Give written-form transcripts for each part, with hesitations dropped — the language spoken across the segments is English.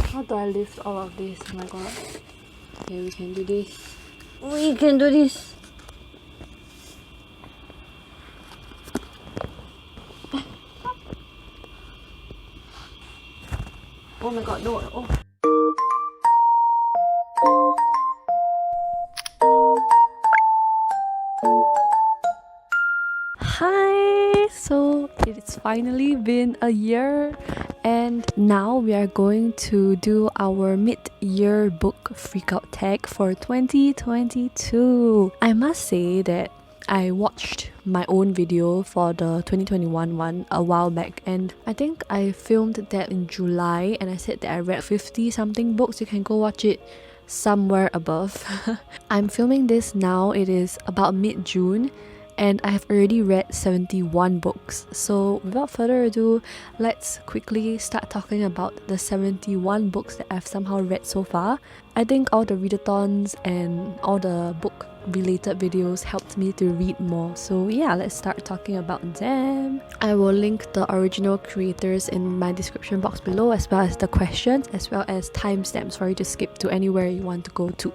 How do I lift all of this? Oh my god. Okay, we can do this. We can do this. Oh my god, no. Oh. Hi! So it's finally been a year, and now we are going to do our mid-year book freakout tag for 2022. I must say that I watched my own video for the 2021 one a while back, and I think I filmed that in July, and I said that I read 50 something books. You can go watch it somewhere above. I'm filming this now. It is about mid-June, and I have already read 71 books. So without further ado, let's quickly start talking about the 71 books that I've somehow read so far. I think all the readathons and all the book related videos helped me to read more. So yeah, let's start talking about them. I will link the original creators in my description box below, as well as the questions, as well as timestamps for you to skip to anywhere you want to go to.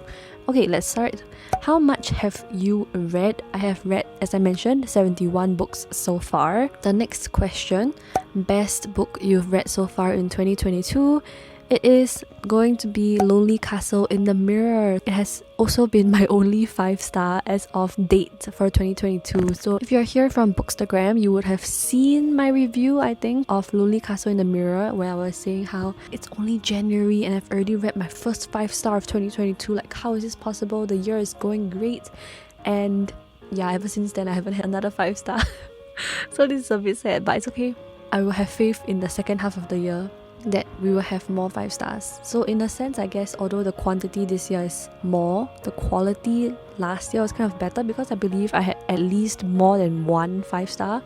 Okay, let's start. How much have you read? I have read, as I mentioned, 71 books so far. The next question, best book you've read so far in 2022. It is going to be Lonely Castle in the Mirror. It has also been my only 5-star as of date for 2022. So if you're here from Bookstagram, you would have seen my review, I think, of Lonely Castle in the Mirror, where I was saying how it's only January and I've already read my first 5-star of 2022. Like, how is this possible? The year is going great. And yeah, ever since then I haven't had another 5-star. So this is a bit sad, but it's okay. I will have faith in the second half of the year that we will have more 5 stars. So in a sense, I guess, although the quantity this year is more, the quality last year was kind of better, because I believe I had at least more than one 5-star.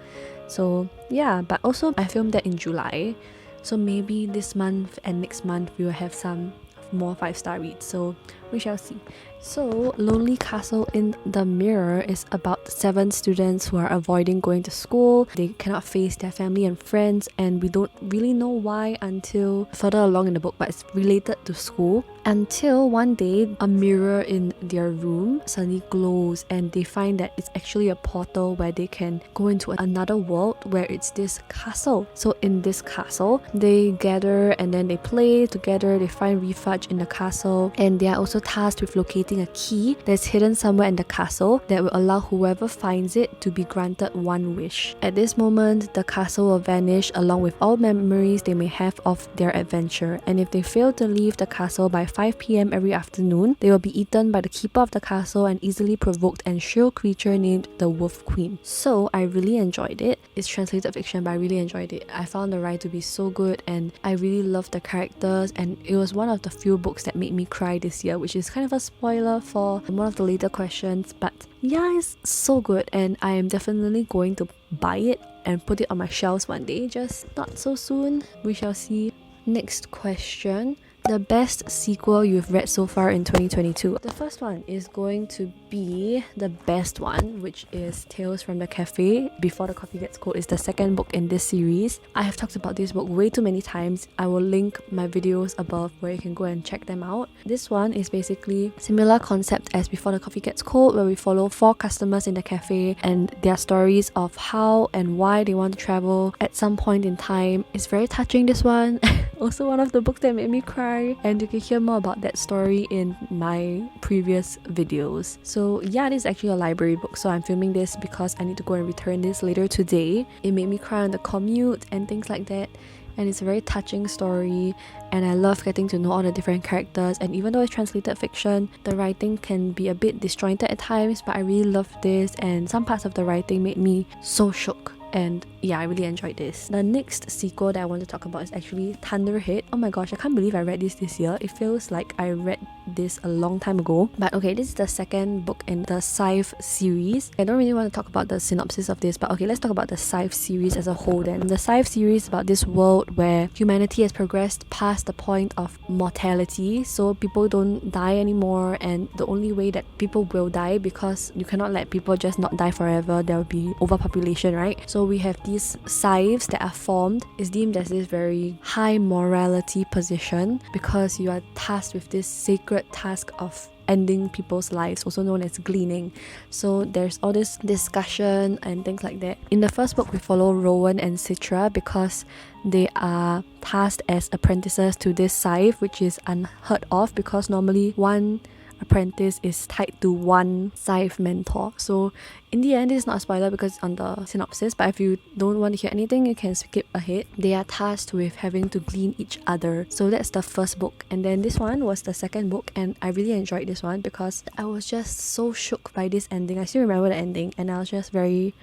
So yeah, but also I filmed that in July, so maybe this month and next month we will have some more 5-star reads, so we shall see. So Lonely Castle in the Mirror is about 7 students who are avoiding going to school. They cannot face their family and friends, and we don't really know why until further along in the book, but it's related to school. Until one day, a mirror in their room suddenly glows, and they find that it's actually a portal where they can go into another world where it's this castle. So in this castle, they gather and then they play together. They find refuge in the castle, and they are also tasked with locating a key that's hidden somewhere in the castle that will allow whoever finds it to be granted one wish. At this moment, the castle will vanish along with all memories they may have of their adventure, and if they fail to leave the castle by 5 p.m. every afternoon, they will be eaten by the keeper of the castle, an easily provoked and shrill creature named the Wolf Queen. So I really enjoyed it. It's translated fiction, but I really enjoyed it. I found the write to be so good, and I really loved the characters, and it was one of the few books that made me cry this year, which is kind of a spoiler for one of the later questions, but yeah, it's so good, and I am definitely going to buy it and put it on my shelves one day, just not so soon. We shall see. Next question. The best sequel you've read so far in 2022. The first one is going to be the best one, which is Tales from the Cafe, Before the Coffee Gets Cold. Is the second book in this series. I have talked about this book way too many times. I will link my videos above where you can go and check them out. This one is basically similar concept as Before the Coffee Gets Cold, where we follow 4 customers in the cafe and their stories of how and why they want to travel at some point in time. It's very touching, this one. Also one of the books that made me cry, and you can hear more about that story in my previous videos. So yeah, this is actually a library book, so I'm filming this because I need to go and return this later today. It made me cry on the commute and things like that, and it's a very touching story, and I love getting to know all the different characters. And even though it's translated fiction, the writing can be a bit disjointed at times, but I really love this, and some parts of the writing made me so shook. And yeah, I really enjoyed this. The next sequel that I want to talk about is actually Thunderhead. Oh my gosh, I can't believe I read this year. It feels like I read this a long time ago. But okay, this is the second book in the Scythe series. I don't really want to talk about the synopsis of this, but okay, let's talk about the Scythe series as a whole then. The Scythe series is about this world where humanity has progressed past the point of mortality, so people don't die anymore, and the only way that people will die, because you cannot let people just not die forever, there will be overpopulation, right? So we have these scythes that are formed, is deemed as this very high morality position because you are tasked with this sacred task of ending people's lives, also known as gleaning. So there's all this discussion and things like that. In the first book, we follow Rowan and Citra because they are tasked as apprentices to this scythe, which is unheard of because normally one apprentice is tied to one scythe mentor. So in the end, this is not a spoiler because it's on the synopsis, but if you don't want to hear anything, you can skip ahead. They are tasked with having to glean each other. So that's the first book, and then this one was the second book, and I really enjoyed this one because I was just so shook by this ending. I still remember the ending, and I was just very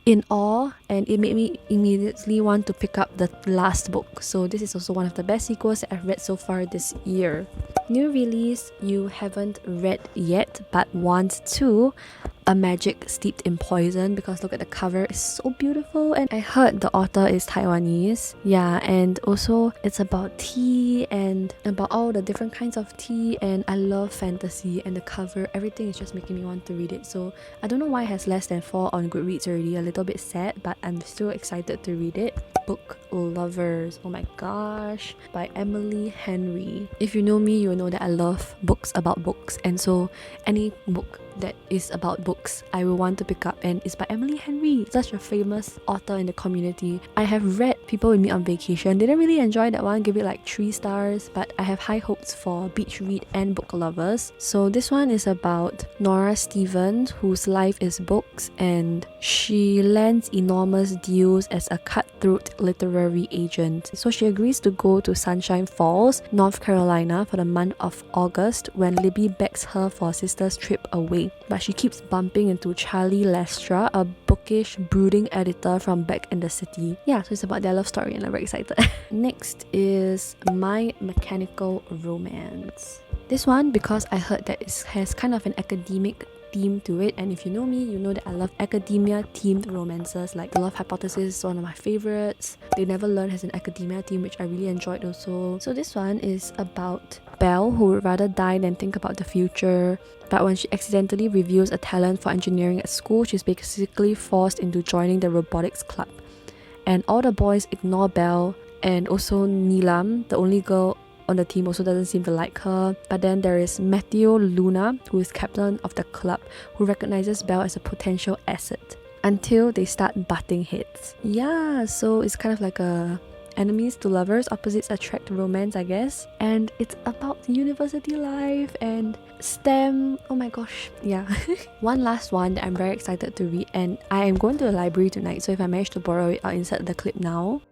in awe, and it made me immediately want to pick up the last book. So this is also one of the best sequels that I've read so far this year. New release you haven't read yet but want to: A Magic Steeped in Poison, because look at the cover, it's so beautiful, and I heard the author is Taiwanese. Yeah, and also it's about tea and about all the different kinds of tea, and I love fantasy, and the cover, everything is just making me want to read it. So I don't know why it has less than 4 on Goodreads already, a little bit sad, but I'm still excited to read it. Book Lovers, oh my gosh, by Emily Henry. If you know me, you will know that I love books about books, and so any book that is about books I will want to pick up, and it's by Emily Henry, such a famous author in the community. I have read People With Me on Vacation, didn't really enjoy that one, give it like 3 stars, but I have high hopes for Beach Read and Book Lovers. So this one is about Nora Stevens, whose life is books, and she lands enormous deals as a cutthroat literary agent. So she agrees to go to Sunshine Falls, North Carolina for the month of August when Libby begs her for a sister's trip away. But she keeps bumping into Charlie Lestra, a bookish, brooding editor from back in the city. Yeah, so it's about their love story and I'm very excited. Next is My Mechanical Romance. This one, because I heard that it has kind of an academic theme to it, and if you know me, you know that I love academia themed romances. Like The Love Hypothesis is one of my favorites. They Never Learn has an academia theme which I really enjoyed also. So this one is about Belle, who would rather die than think about the future, but when she accidentally reveals a talent for engineering at school, she's basically forced into joining the robotics club, and all the boys ignore Belle, and also Neelam, the only girl on the team, also doesn't seem to like her. But then there is Matthew Luna, who is captain of the club, who recognizes Belle as a potential asset until they start butting heads. Yeah, so it's kind of like a enemies to lovers, opposites attract romance, I guess. And it's about university life and STEM. Oh my gosh, yeah. One last one that I'm very excited to read, and I am going to the library tonight, so if I manage to borrow it, I'll insert the clip now.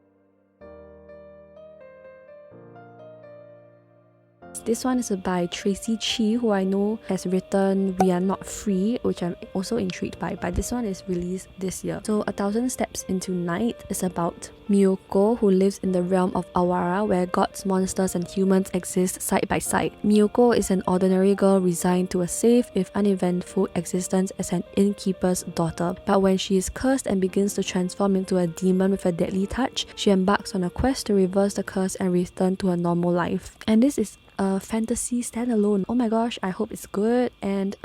This one is by Tracy Chi, who I know has written We Are Not Free, which I'm also intrigued by, but this one is released this year. So 1,000 Steps Into Night is about Miyoko, who lives in the realm of Awara, where gods, monsters, and humans exist side by side. Miyoko is an ordinary girl resigned to a safe, if uneventful, existence as an innkeeper's daughter. But when she is cursed and begins to transform into a demon with a deadly touch, she embarks on a quest to reverse the curse and return to her normal life. And this is a fantasy standalone. Oh my gosh, I hope it's good, and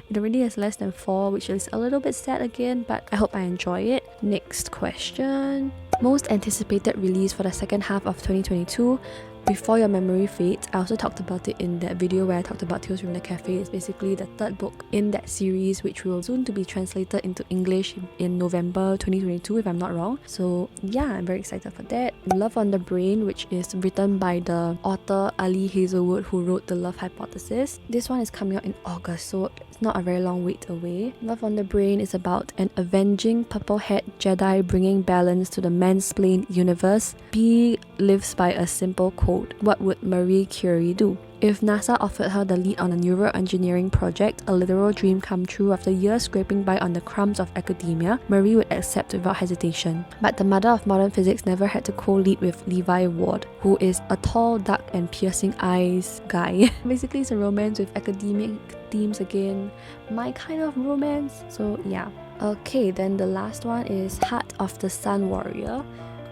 it already has less than 4, which is a little bit sad again, but I hope I enjoy it. Next question. Most anticipated release for the second half of 2022. Before Your Memory Fades. I also talked about it in that video where I talked about Tales from the Cafe. It's basically the third book in that series, which will soon to be translated into English in November 2022 if I'm not wrong. So yeah, I'm very excited for that. Love on the Brain, which is written by the author Ali Hazelwood, who wrote The Love Hypothesis. This one is coming out in August, so it's not a very long wait away. Love on the Brain is about an avenging purple-haired Jedi bringing balance to the mansplained universe. B lives by a simple code mode. What would Marie Curie do? If NASA offered her the lead on a neuroengineering project, a literal dream come true after years scraping by on the crumbs of academia, Marie would accept without hesitation. But the mother of modern physics never had to co-lead with Levi Ward, who is a tall, dark and piercing eyes guy. Basically, it's a romance with academic themes again. My kind of romance. So yeah. Okay, then the last one is Heart of the Sun Warrior,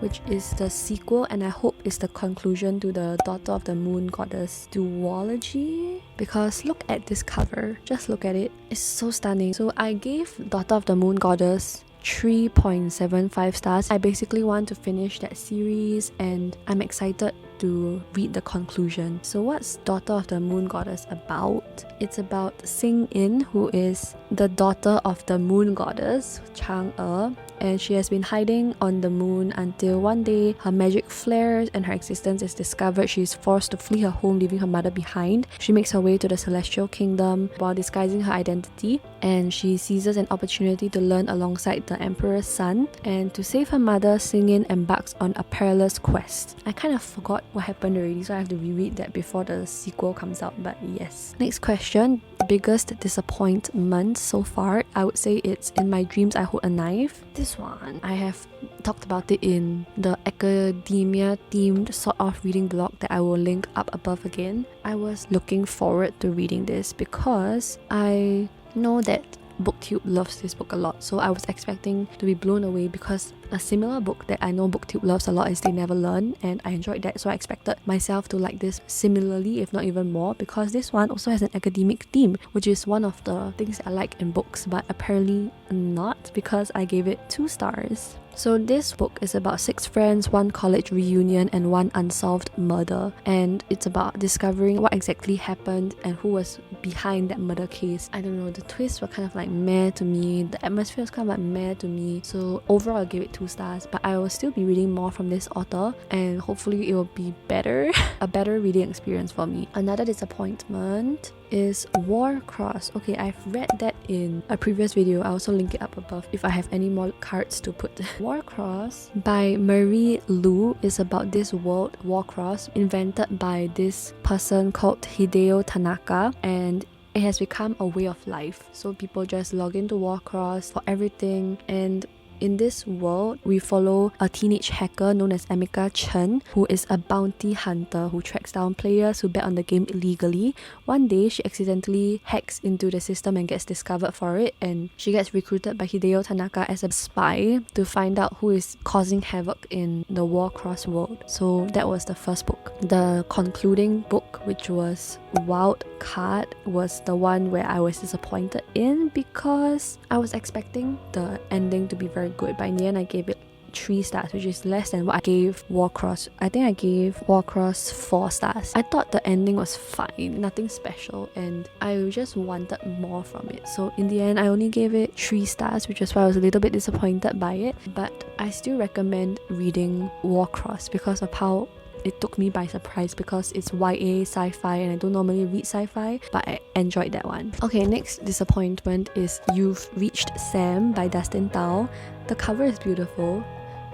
which is the sequel and I hope is the conclusion to the Daughter of the Moon Goddess duology. Because look at this cover, just look at it, it's so stunning. So I gave Daughter of the Moon Goddess 3.75 stars. I basically want to finish that series and I'm excited to read the conclusion. So what's Daughter of the Moon Goddess about? It's about Xing Yin, who is the daughter of the moon goddess Chang'e, and she has been hiding on the moon until one day her magic flares and her existence is discovered. She is forced to flee her home, leaving her mother behind. She makes her way to the celestial kingdom while disguising her identity, and she seizes an opportunity to learn alongside the emperor's son, and to save her mother, Xing Yin embarks on a perilous quest. I kind of forgot what happened already, so I have to reread that before the sequel comes out, but yes. Next question, biggest disappointment so far. I would say it's In My Dreams I Hold a Knife. This one, I have talked about it in the academia themed sort of reading blog that I will link up above again. I was looking forward to reading this because I know that BookTube loves this book a lot, so I was expecting to be blown away because a similar book that I know BookTube loves a lot is They Never Learn, and I enjoyed that, so I expected myself to like this similarly, if not even more, because this one also has an academic theme, which is one of the things I like in books, but apparently not, because I gave it 2 stars. So this book is about 6 friends, 1 college reunion and 1 unsolved murder, and it's about discovering what exactly happened and who was behind that murder case. I don't know, the twists were kind of like meh to me, the atmosphere was kind of like meh to me, so overall I gave it 2 stars, but I will still be reading more from this author and hopefully it will be better, a better reading experience for me. Another disappointment is Warcross. Okay, I've read that in a previous video. I'll also link it up above if I have any more cards to put. Warcross by Marie Lu is about this world, Warcross, invented by this person called Hideo Tanaka, and it has become a way of life. So people just log into Warcross for everything, and in this world, we follow a teenage hacker known as Emika Chen, who is a bounty hunter who tracks down players who bet on the game illegally. One day, she accidentally hacks into the system and gets discovered for it, and she gets recruited by Hideo Tanaka as a spy to find out who is causing havoc in the Warcross world. So that was the first book. The concluding book, which was Wild Card, was the one where I was disappointed in because I was expecting the ending to be very good, but in the end I gave it 3 stars, which is less than what I gave Warcross. I think I gave Warcross 4 stars. I thought the ending was fine, nothing special, and I just wanted more from it. So in the end I only gave it 3 stars, which is why I was a little bit disappointed by it, but I still recommend reading Warcross because of how it took me by surprise, because it's YA sci-fi and I don't normally read sci-fi, but I enjoyed that one. Okay, next disappointment is You've Reached Sam by Dustin Tao. The cover is beautiful,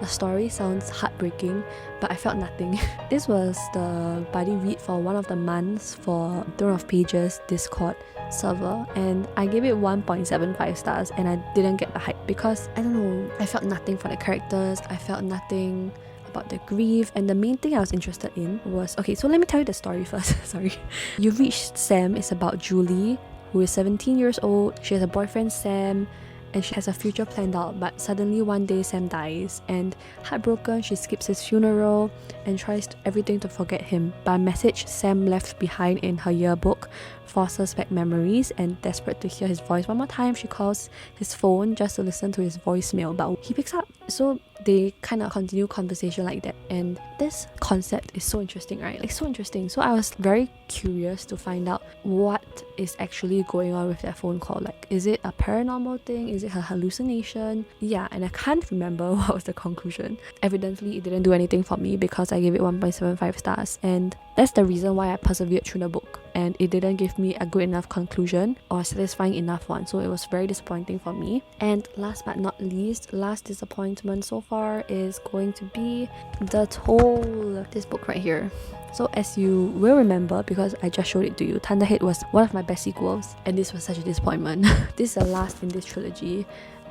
the story sounds heartbreaking, but I felt nothing. This was the buddy read for one of the months for Throne of Pages Discord server, and I gave it 1.75 stars and I didn't get the hype because, I don't know, I felt nothing for the characters, I felt nothing about the grief, and the main thing I was interested in was, okay, so let me tell you the story first. Sorry. You've Reached Sam is about Julie, who is 17 years old. She has a boyfriend, Sam, and she has a future planned out, but suddenly one day Sam dies, and heartbroken she skips his funeral and tries everything to forget him, but a message Sam left behind in her yearbook forces back memories, and desperate to hear his voice one more time, she calls his phone just to listen to his voicemail, but he picks up. So they kind of continue conversation like that, and this concept is so interesting, right? Like, so interesting. So I was very curious to find out what is actually going on with that phone call. Like, is it a paranormal thing? Is it her hallucination? Yeah, and I can't remember what was the conclusion. Evidently it didn't do anything for me because I gave it 1.75 stars, and that's the reason why I persevered through the book. and it didn't give me a good enough conclusion or satisfying enough one, so it was very disappointing for me. And last but not least, last disappointment so far is going to be The Toll, this book right here. So as you will remember, because I just showed it to you, Thunderhead was one of my best sequels, and this was such a disappointment. This is the last in this trilogy,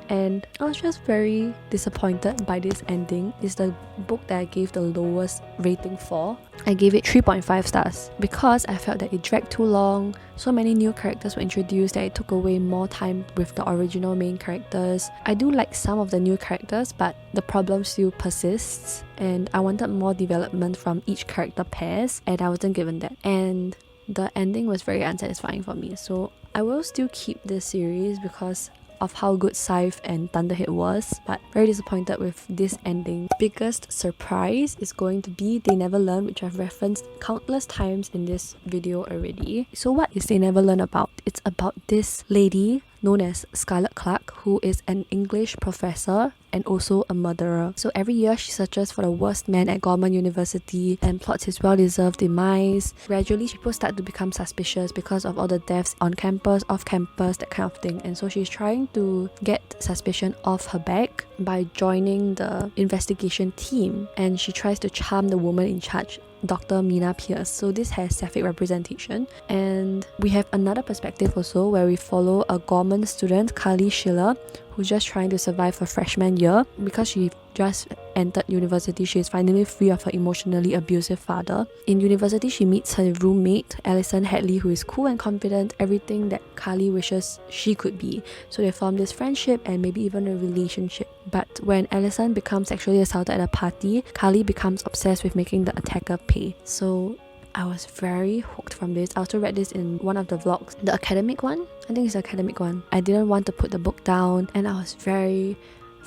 and I was just very disappointed by this ending. It's the book that I gave the lowest rating for. I gave it 3.5 stars because I felt that it dragged too long. So many new characters were introduced that it took away more time with the original main characters. I do like some of the new characters, but the problem still persists, and I wanted more development from each character pairs, and I wasn't given that. And the ending was very unsatisfying for me. So I will still keep this series because of how good Scythe and Thunderhead was, but very disappointed with this ending. Biggest surprise is going to be They Never Learn, which I've referenced countless times in this video already. So what is They Never Learn about? It's about this lady known as Scarlet Clark, who is an English professor and also a murderer. So every year she searches for the worst man at Gorman University and plots his well-deserved demise. Gradually people start to become suspicious because of all the deaths on campus, off campus, that kind of thing. And so she's trying to get suspicion off her back by joining the investigation team, and she tries to charm the woman in charge, Dr. Mina Pierce. So this has sapphic representation. And we have another perspective also where we follow a Gorman student, Carly Schiller, who's just trying to survive her freshman year. Because she just entered university, she is finally free of her emotionally abusive father. In university, she meets her roommate, Alison Hadley, who is cool and confident, everything that Carly wishes she could be. So they form this friendship and maybe even a relationship. But when Alison becomes sexually assaulted at a party, Carly becomes obsessed with making the attacker pay. So I was very hooked from this. I also read this in one of the vlogs, the academic one. I think it's the academic one. I didn't want to put the book down, and I was very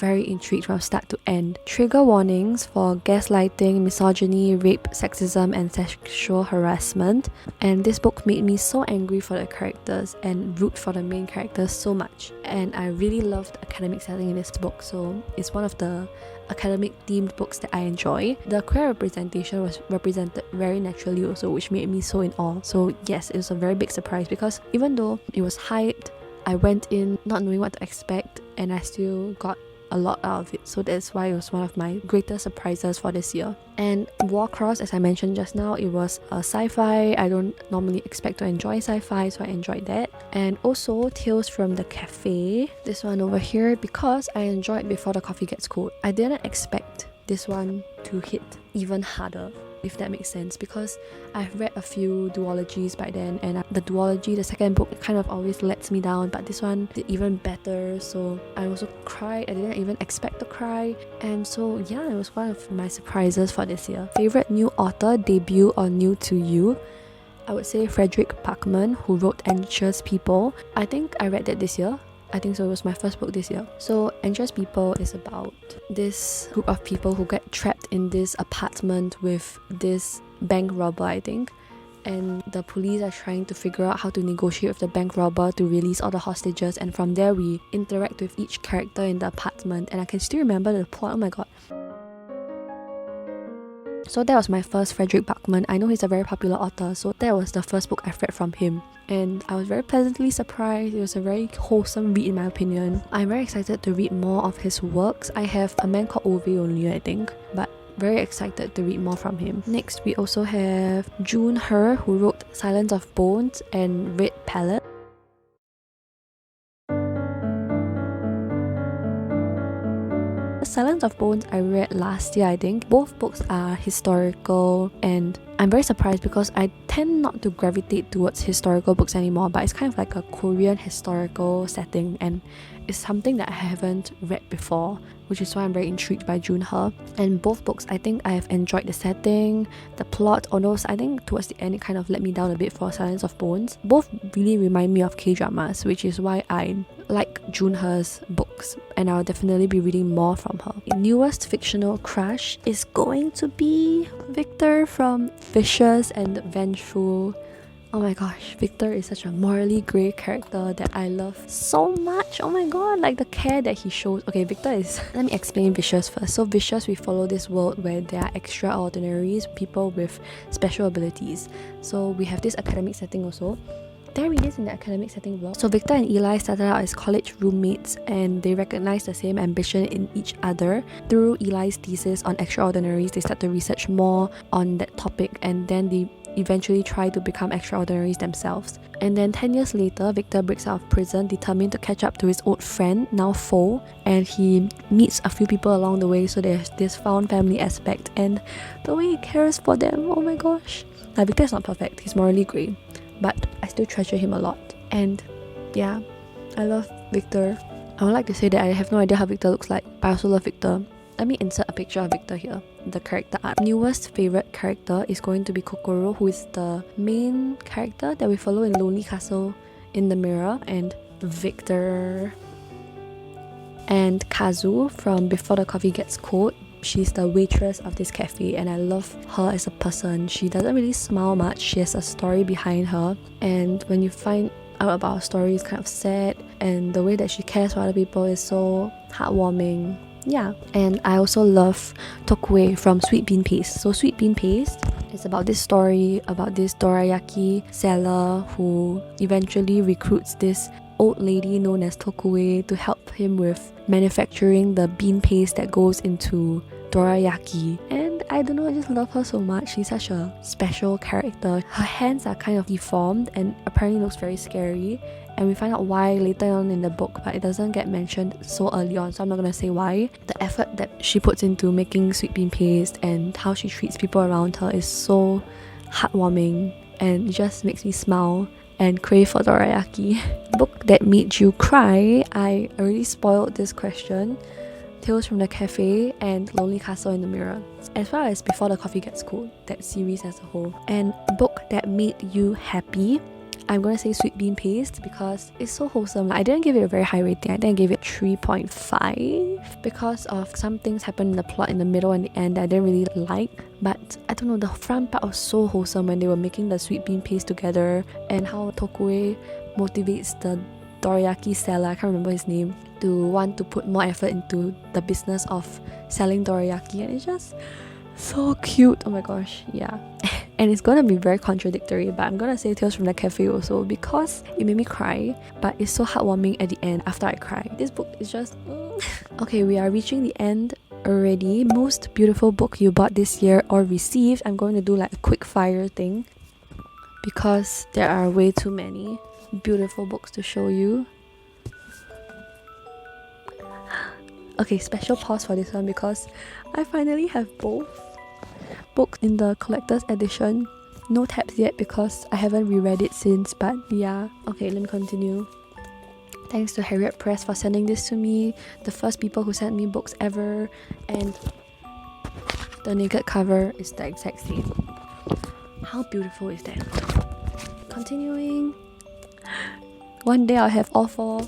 intrigued from start to end. Trigger warnings for gaslighting, misogyny, rape, sexism, and sexual harassment. And this book made me so angry for the characters and root for the main characters so much. And I really loved the academic setting in this book, so it's one of the academic themed books that I enjoy. The queer representation was represented very naturally also, which made me so in awe. So yes, it was a very big surprise because even though it was hyped, I went in not knowing what to expect, and I still got a lot out of it. So that's why it was one of my greatest surprises for this year. And Warcross, as I mentioned just now, it was a sci-fi. I don't normally expect to enjoy sci-fi, so I enjoyed that. And also Tales from the Cafe, this one over here, because I enjoyed Before the Coffee Gets Cold. I didn't expect this one to hit even harder, if that makes sense, because I've read a few duologies by then, and the duology, the second book, kind of always lets me down, but this one did even better. So I also cried. I didn't even expect to cry, and so yeah, it was one of my surprises for this year. Favorite new author, debut or new to you? I would say Frederick Parkman, who wrote Anxious People. I think I read that this year. I think so, it was my first book this year. So Anxious People is about this group of people who get trapped in this apartment with this bank robber, I think. And the police are trying to figure out how to negotiate with the bank robber to release all the hostages. And from there, we interact with each character in the apartment. And I can still remember the plot, oh my god. So that was my first Frederick Bachman. I know he's a very popular author, so that was the first book I've read from him. And I was very pleasantly surprised. It was a very wholesome read in my opinion. I'm very excited to read more of his works. I have A Man Called Ove only, I think, but very excited to read more from him. Next, we also have June Her, who wrote Silence of Bones and Red Palette. Silence of Bones I read last year, I think. Both books are historical, and I'm very surprised because I tend not to gravitate towards historical books anymore, but it's kind of like a Korean historical setting, and it's something that I haven't read before, which is why I'm very intrigued by June He. And both books, I think I have enjoyed the setting, the plot, although I think towards the end it kind of let me down a bit for Silence of Bones. Both really remind me of K-dramas, which is why I like June He's books, and I'll definitely be reading more from her. The newest fictional crush is going to be Victor from Vicious and Vengeful. Oh my gosh, Victor is such a morally grey character that I love so much. Oh my god, like the care that he shows. Okay, Victor is... Let me explain Vicious first. So Vicious, we follow this world where there are extraordinaries, people with special abilities. So we have this academic setting also. There he is in the academic setting vlog. So Victor and Eli started out as college roommates and they recognized the same ambition in each other. Through Eli's thesis on extraordinaries, they start to research more on that topic and then they eventually try to become extraordinaries themselves. And then 10 years later, Victor breaks out of prison, determined to catch up to his old friend, now foe, and he meets a few people along the way, so there's this found family aspect and the way he cares for them, oh my gosh. Now Victor is not perfect, he's morally grey, but I still treasure him a lot. And yeah, I love Victor. I would like to say that I have no idea how Victor looks like, but I also love Victor. Let me insert a picture of Victor here, the character art. Newest favourite character is going to be Kokoro, who is the main character that we follow in Lonely Castle in the Mirror, and Victor. And Kazu from Before the Coffee Gets Cold. She's the waitress of this cafe and I love her as a person. She doesn't really smile much, she has a story behind her, and when you find out about her story, it's kind of sad, and the way that she cares for other people is so heartwarming. Yeah, and I also love Tokue from Sweet Bean Paste. So Sweet Bean Paste is about this story about this dorayaki seller who eventually recruits this old lady known as Tokue to help him with manufacturing the bean paste that goes into dorayaki. And I don't know, I just love her so much. She's such a special character. Her hands are kind of deformed and apparently looks very scary, and we find out why later on in the book, but it doesn't get mentioned so early on, so I'm not gonna say why. The effort that she puts into making sweet bean paste and how she treats people around her is so heartwarming and it just makes me smile and crave for dorayaki. Book that made you cry, I already spoiled this question. Tales from the Cafe and Lonely Castle in the Mirror, as well as Before the Coffee Gets Cold, that series as a whole. And book that made you happy, I'm gonna say Sweet Bean Paste because it's so wholesome. I didn't give it a very high rating. I think I gave it 3.5 because of some things happened in the plot in the middle and the end that I didn't really like. But I don't know, the front part was so wholesome when they were making the sweet bean paste together, and how Tokue motivates the dorayaki seller, I can't remember his name, to want to put more effort into the business of selling dorayaki, and it's just so cute. Oh my gosh, yeah. And it's gonna be very contradictory, but I'm gonna say Tales from the Cafe also because it made me cry, but it's so heartwarming at the end after I cry. This book is just... Okay, we are reaching the end already. Most beautiful book you bought this year or received. I'm going to do like a quick fire thing because there are way too many beautiful books to show you. Okay, special pause for this one because I finally have both books in the collector's edition. No tabs yet because I haven't reread it since, but yeah. Okay, let me continue. Thanks to Harriet Press for sending this to me, the first people who sent me books ever, and the naked cover is the exact same. How beautiful is that? Continuing. One day I'll have all four.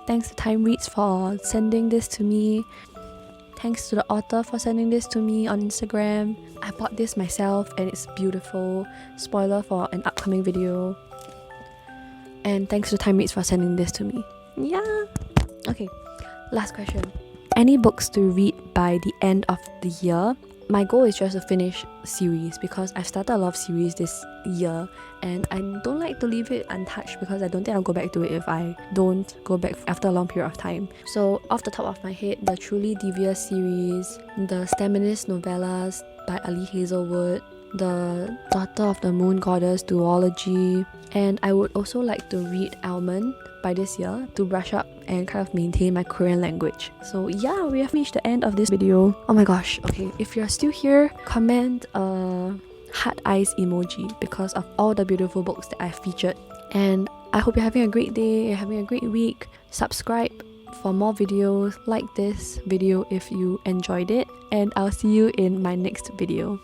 Thanks to Time Reads for sending this to me. Thanks to the author for sending this to me on Instagram. I bought this myself and it's beautiful. Spoiler for an upcoming video. And thanks to Time Reads for sending this to me. Yeah. Okay, last question. Any books to read by the end of the year? My goal is just to finish series because I've started a lot of series this year and I don't like to leave it untouched because I don't think I'll go back to it if I don't go back after a long period of time. So off the top of my head, the Truly Devious series, the Staminist novellas by Ali Hazelwood, the Daughter of the Moon Goddess duology, and I would also like to read Almond by this year to brush up and kind of maintain my Korean language. So yeah, we have reached the end of this video. Oh my gosh, okay, if you're still here, comment a heart eyes emoji because of all the beautiful books that I featured. And I hope you're having a great day, you're having a great week. Subscribe for more videos, like this video if you enjoyed it, and I'll see you in my next video.